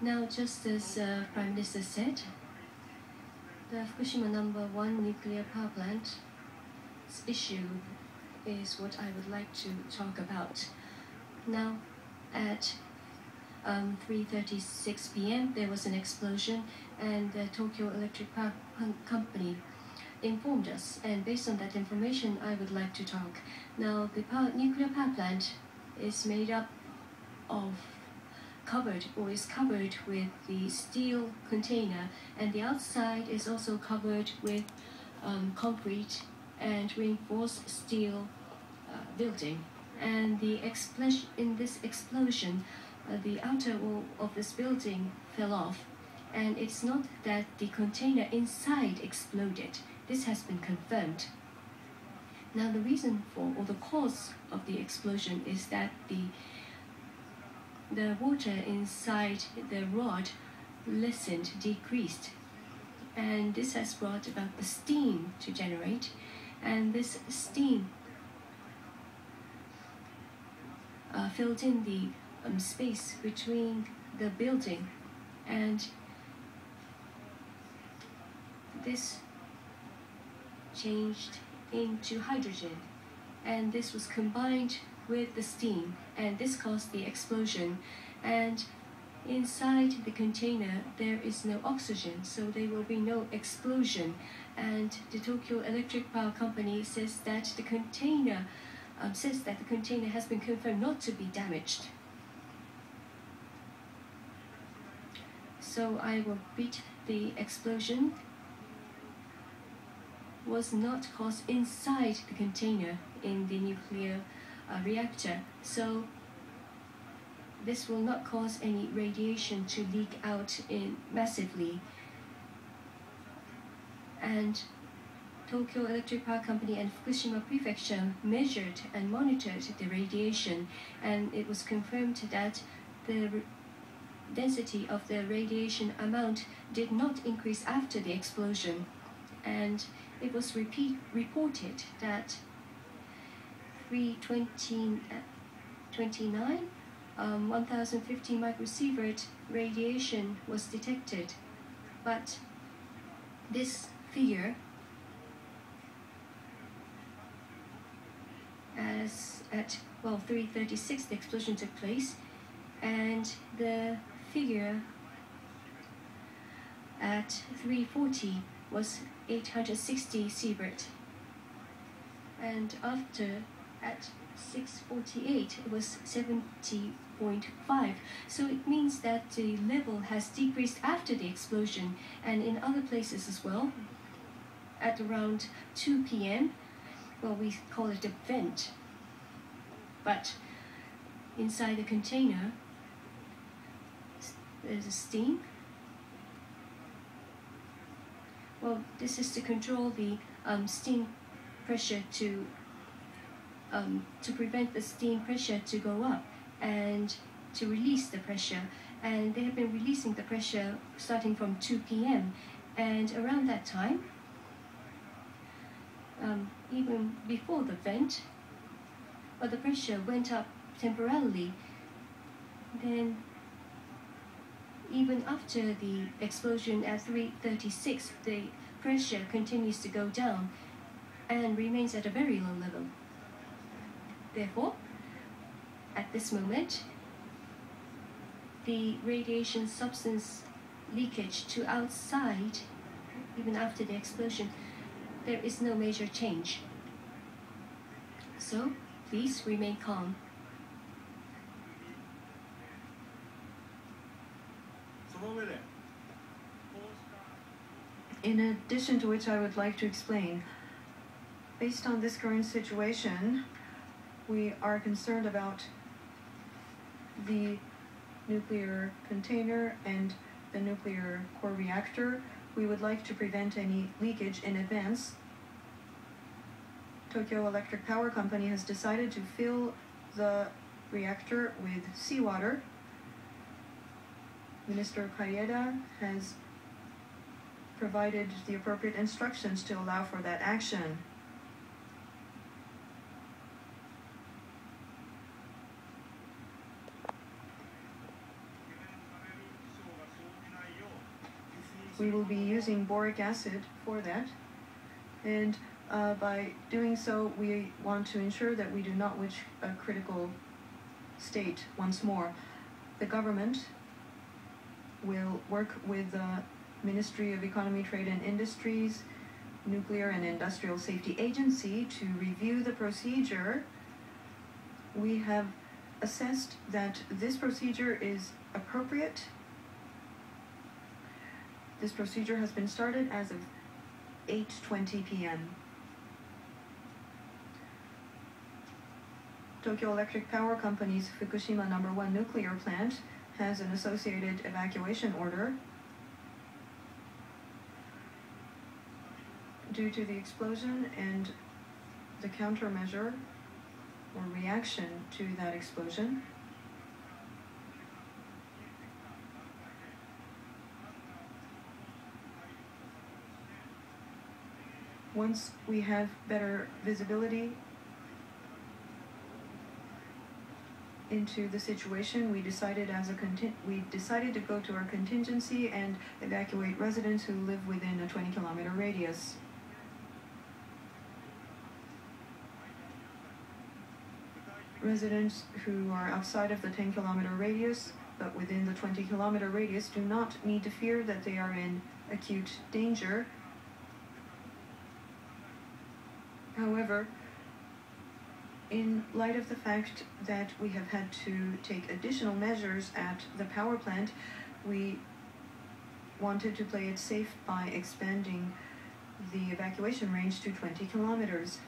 Now, just as Prime Minister said, the Fukushima #1 nuclear power plant issue is what I would like to talk about. Now, at 3:36 p.m., there was an explosion, and the Tokyo Electric Power Company informed us. And based on that information, I would like to talk. Now, the nuclear power plant is made up of is covered with the steel container, and the outside is also covered with concrete and reinforced steel building. And in this explosion, the outer wall of this building fell off, and it's not that the container inside exploded. This has been confirmed. Now, the reason for, or the cause of the explosion is that the water inside the rod decreased, and this has brought about the steam to generate, and this steam filled in the space between the building, and this changed into hydrogen, and this was combined with the steam, and this caused the explosion. And inside the container there is no oxygen, so there will be no explosion. And the Tokyo Electric Power Company says that the container has been confirmed not to be damaged. So I will repeat: the explosion was not caused inside the container in the nuclear reactor, so this will not cause any radiation to leak out massively. And Tokyo Electric Power Company and Fukushima Prefecture measured and monitored the radiation, and it was confirmed that the density of the radiation amount did not increase after the explosion. And it was reported that 329 1050 microsievert radiation was detected, but this figure, as at 3:36 the explosion took place, and the figure at 3:40 was 860 sievert, and after at 6:48 it was 70.5. So it means that the level has decreased after the explosion, and in other places as well. At around 2 p.m., we call it a vent, but inside the container there's a steam. This is to control the steam pressure to prevent the steam pressure to go up and to release the pressure. And they have been releasing the pressure starting from 2 p.m. And around that time, even before the vent, the pressure went up temporarily. Then even after the explosion at 3:36, the pressure continues to go down and remains at a very low level. Therefore, at this moment, the radiation substance leakage to outside, even after the explosion, there is no major change. So, please remain calm. In addition to which, I would like to explain, based on this current situation, we are concerned about the nuclear container and the nuclear core reactor. We would like to prevent any leakage in advance. Tokyo Electric Power Company has decided to fill the reactor with seawater. Minister Kaieda has provided the appropriate instructions to allow for that action. We will be using boric acid for that, and by doing so, we want to ensure that we do not reach a critical state once more. The government will work with the Ministry of Economy, Trade and Industries, Nuclear and Industrial Safety Agency to review the procedure. We have assessed that this procedure is appropriate. This procedure has been started as of 8:20 p.m. Tokyo Electric Power Company's Fukushima No. 1 nuclear plant has an associated evacuation order. Due to the explosion and the countermeasure or reaction to that explosion, once we have better visibility into the situation, we decided to go to our contingency and evacuate residents who live within a 20-kilometer radius. Residents who are outside of the 10-kilometer radius but within the 20-kilometer radius do not need to fear that they are in acute danger. However, in light of the fact that we have had to take additional measures at the power plant, we wanted to play it safe by expanding the evacuation range to 20 kilometers.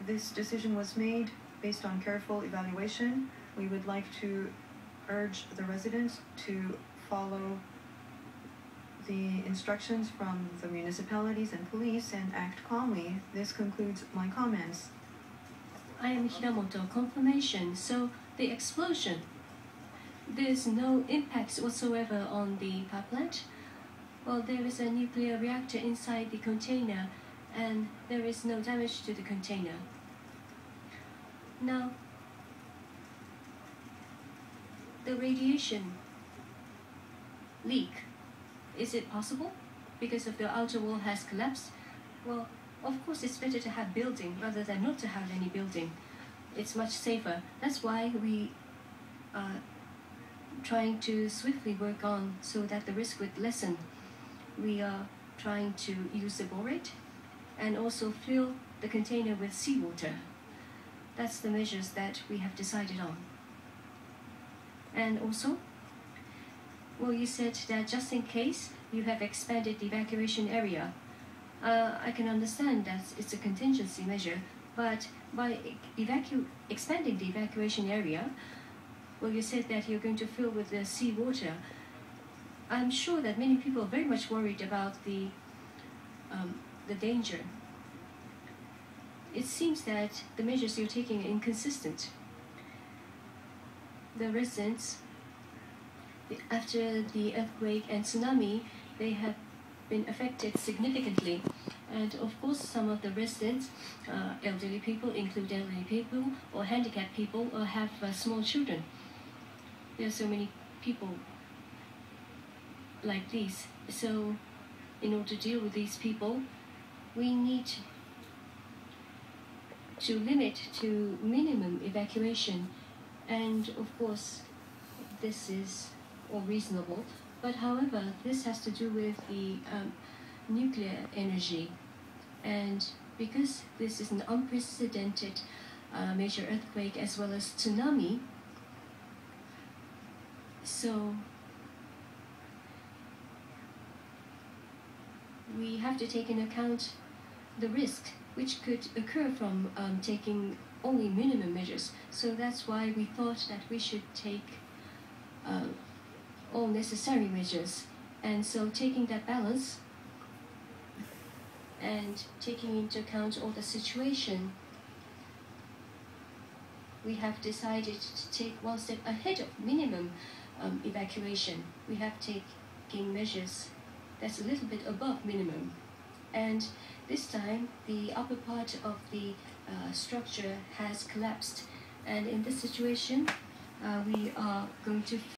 This decision was made based on careful evaluation. We would like to urge the residents to follow the instructions from the municipalities and police and act calmly. This concludes my comments. I am Hiramoto. Confirmation. So the explosion, there's no impact whatsoever on the power plant? Well, there is a nuclear reactor inside the container and there is no damage to the container. Now, the radiation leak, is it possible because of the outer wall has collapsed? Well, of course it's better to have building rather than not to have any building. It's much safer. That's why we are trying to swiftly work on so that the risk would lessen. We are trying to use the borate and also fill the container with seawater. That's the measures that we have decided on. And also, well, you said that just in case you have expanded the evacuation area. I can understand that it's a contingency measure, but by expanding the evacuation area, well, you said that you're going to fill with the seawater. I'm sure that many people are very much worried about the danger. It seems that the measures you're taking are inconsistent. The residents, after the earthquake and tsunami, they have been affected significantly. And of course, some of the residents, elderly people, include elderly people or handicapped people, or have small children. There are so many people like these. So in order to deal with these people, we need to limit to minimum evacuation. And of course, this is all reasonable. But however, this has to do with the nuclear energy. And because this is an unprecedented major earthquake as well as tsunami, so we have to take into account the risk which could occur from taking only minimum measures. So that's why we thought that we should take all necessary measures. And so taking that balance and taking into account all the situation, we have decided to take one step ahead of minimum evacuation. We have taken measures that's a little bit above minimum. And this time, the upper part of the structure has collapsed. And in this situation, we are going to